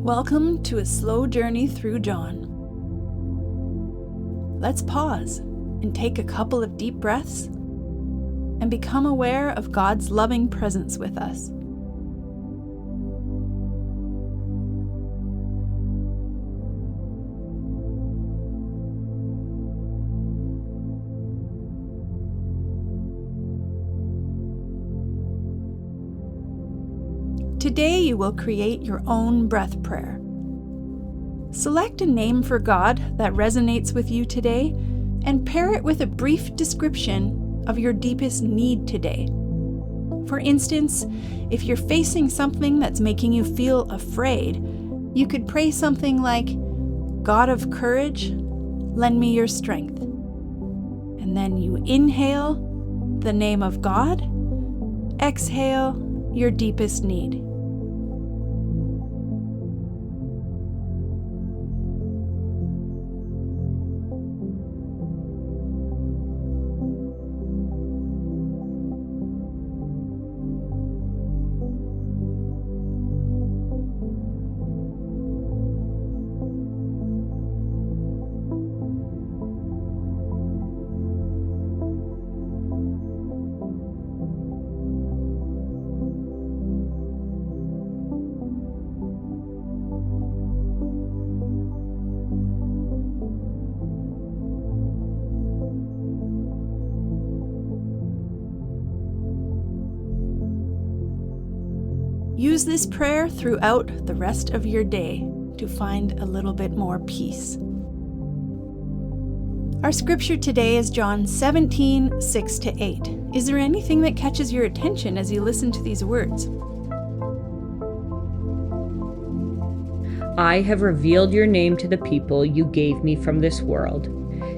Welcome to a slow journey through John. Let's pause and take a couple of deep breaths and become aware of God's loving presence with us. Today you will create your own breath prayer. Select a name for God that resonates with you today and pair it with a brief description of your deepest need today. For instance, if you're facing something that's making you feel afraid, you could pray something like, "God of courage, lend me your strength." And then you inhale the name of God, exhale your deepest need. Use this prayer throughout the rest of your day to find a little bit more peace. Our scripture today is John 17, 6-8. Is there anything that catches your attention as you listen to these words? I have revealed your name to the people you gave me from this world.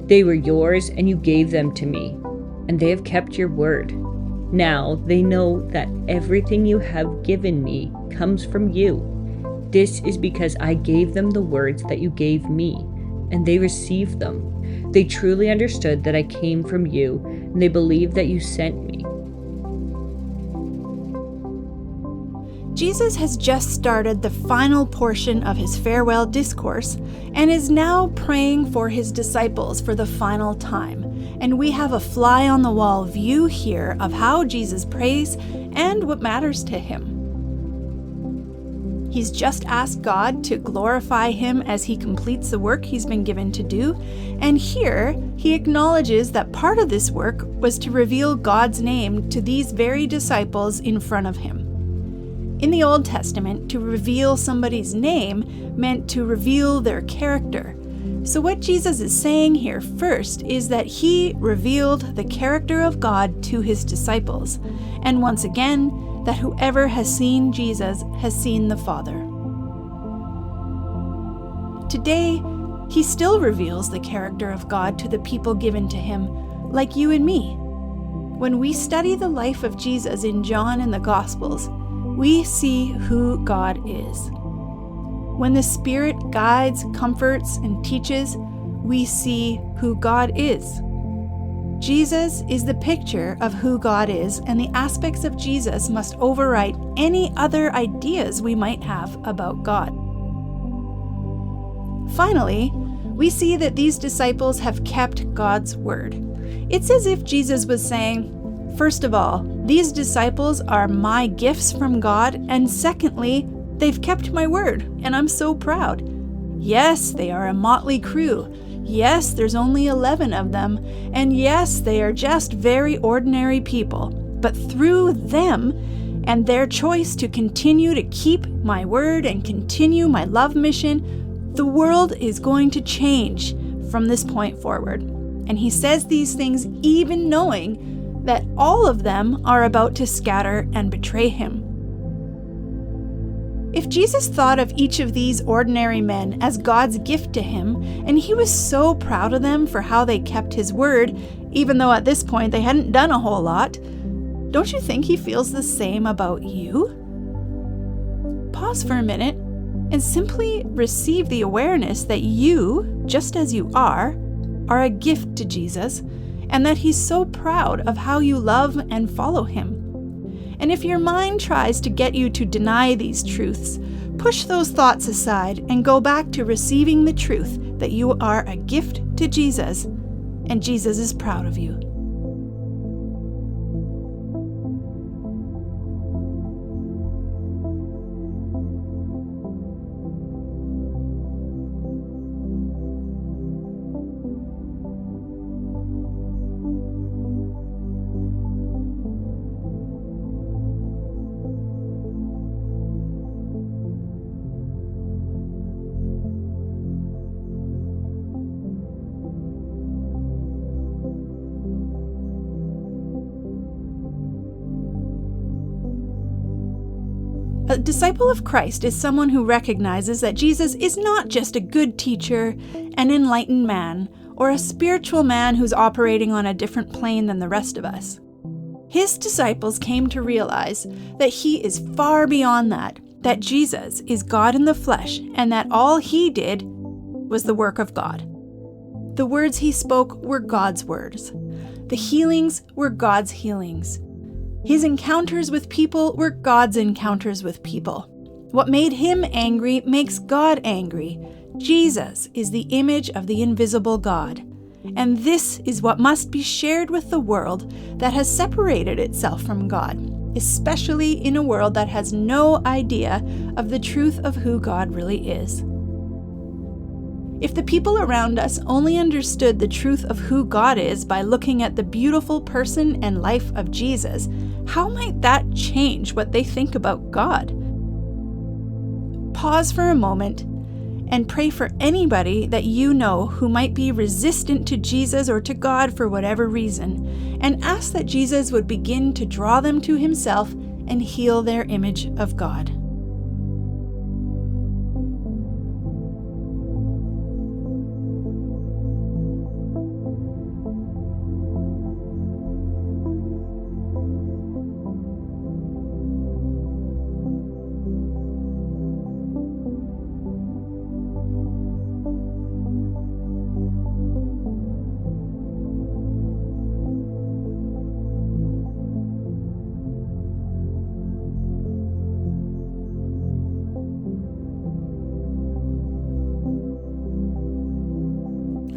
They were yours and you gave them to me, and they have kept your word. Now they know that everything you have given me comes from you. This is because I gave them the words that you gave me, and they received them. They truly understood that I came from you, and they believed that you sent me. Jesus has just started the final portion of his farewell discourse and is now praying for his disciples for the final time. And we have a fly-on-the-wall view here of how Jesus prays and what matters to him. He's just asked God to glorify him as he completes the work he's been given to do, and here he acknowledges that part of this work was to reveal God's name to these very disciples in front of him. In the Old Testament, to reveal somebody's name meant to reveal their character. So what Jesus is saying here first is that he revealed the character of God to his disciples, and once again, that whoever has seen Jesus has seen the Father. Today, he still reveals the character of God to the people given to him, like you and me. When we study the life of Jesus in John and the Gospels, we see who God is. When the Spirit guides, comforts, and teaches, we see who God is. Jesus is the picture of who God is, and the aspects of Jesus must override any other ideas we might have about God. Finally, we see that these disciples have kept God's word. It's as if Jesus was saying, first of all, these disciples are my gifts from God, and secondly, they've kept my word, and I'm so proud. Yes, they are a motley crew. Yes, there's only 11 of them. And yes, they are just very ordinary people. But through them and their choice to continue to keep my word and continue my love mission, the world is going to change from this point forward. And he says these things even knowing that all of them are about to scatter and betray him. If Jesus thought of each of these ordinary men as God's gift to him, and he was so proud of them for how they kept his word, even though at this point they hadn't done a whole lot, don't you think he feels the same about you? Pause for a minute and simply receive the awareness that you, just as you are a gift to Jesus, and that he's so proud of how you love and follow him. And if your mind tries to get you to deny these truths, push those thoughts aside and go back to receiving the truth that you are a gift to Jesus, and Jesus is proud of you. A disciple of Christ is someone who recognizes that Jesus is not just a good teacher, an enlightened man, or a spiritual man who's operating on a different plane than the rest of us. His disciples came to realize that he is far beyond that Jesus is God in the flesh, and that all he did was the work of God. The words he spoke were God's words. The healings were God's healings. His encounters with people were God's encounters with people. What made him angry makes God angry. Jesus is the image of the invisible God. And this is what must be shared with the world that has separated itself from God, especially in a world that has no idea of the truth of who God really is. If the people around us only understood the truth of who God is by looking at the beautiful person and life of Jesus, how might that change what they think about God? Pause for a moment and pray for anybody that you know who might be resistant to Jesus or to God for whatever reason, and ask that Jesus would begin to draw them to himself and heal their image of God.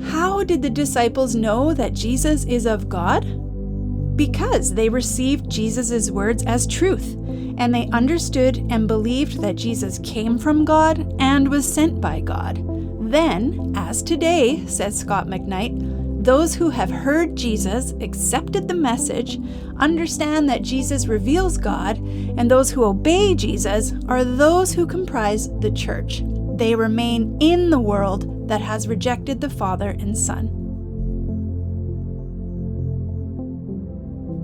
How did the disciples know that Jesus is of God? Because they received Jesus' words as truth, and they understood and believed that Jesus came from God and was sent by God. Then, as today, says Scott McKnight, those who have heard Jesus, accepted the message, understand that Jesus reveals God, and those who obey Jesus are those who comprise the church. They remain in the world that has rejected the Father and Son.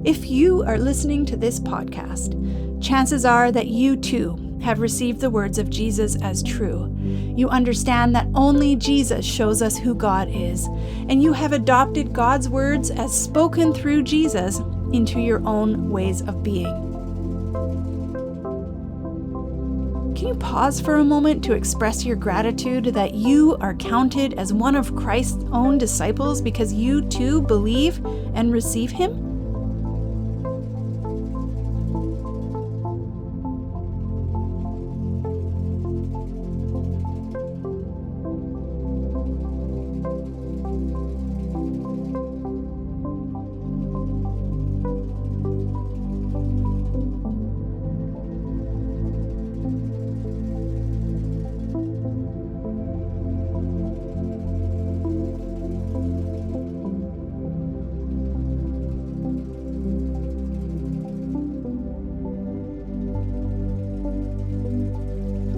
If you are listening to this podcast, chances are that you too have received the words of Jesus as true. You understand that only Jesus shows us who God is, and you have adopted God's words as spoken through Jesus into your own ways of being. Can you pause for a moment to express your gratitude that you are counted as one of Christ's own disciples because you too believe and receive him?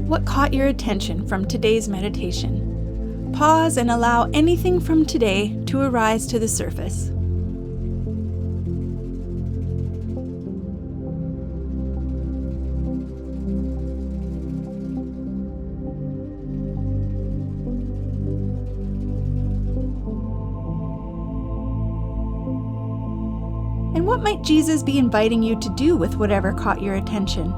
What caught your attention from today's meditation? Pause and allow anything from today to arise to the surface. And what might Jesus be inviting you to do with whatever caught your attention?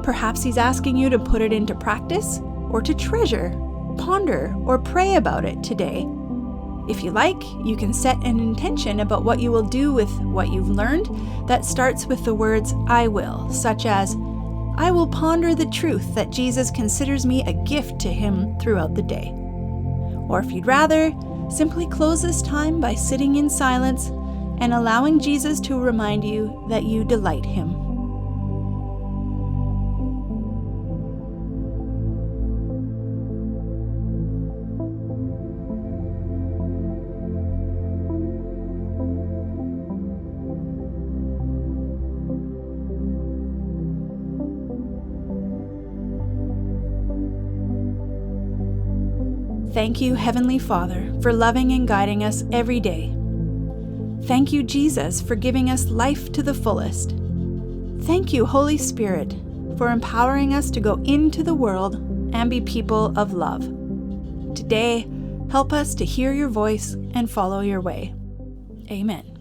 Perhaps he's asking you to put it into practice, or to treasure, ponder, or pray about it today. If you like, you can set an intention about what you will do with what you've learned that starts with the words "I will," such as, "I will ponder the truth that Jesus considers me a gift to him throughout the day." Or if you'd rather, simply close this time by sitting in silence and allowing Jesus to remind you that you delight him. Thank you, Heavenly Father, for loving and guiding us every day. Thank you, Jesus, for giving us life to the fullest. Thank you, Holy Spirit, for empowering us to go into the world and be people of love. Today, help us to hear your voice and follow your way. Amen.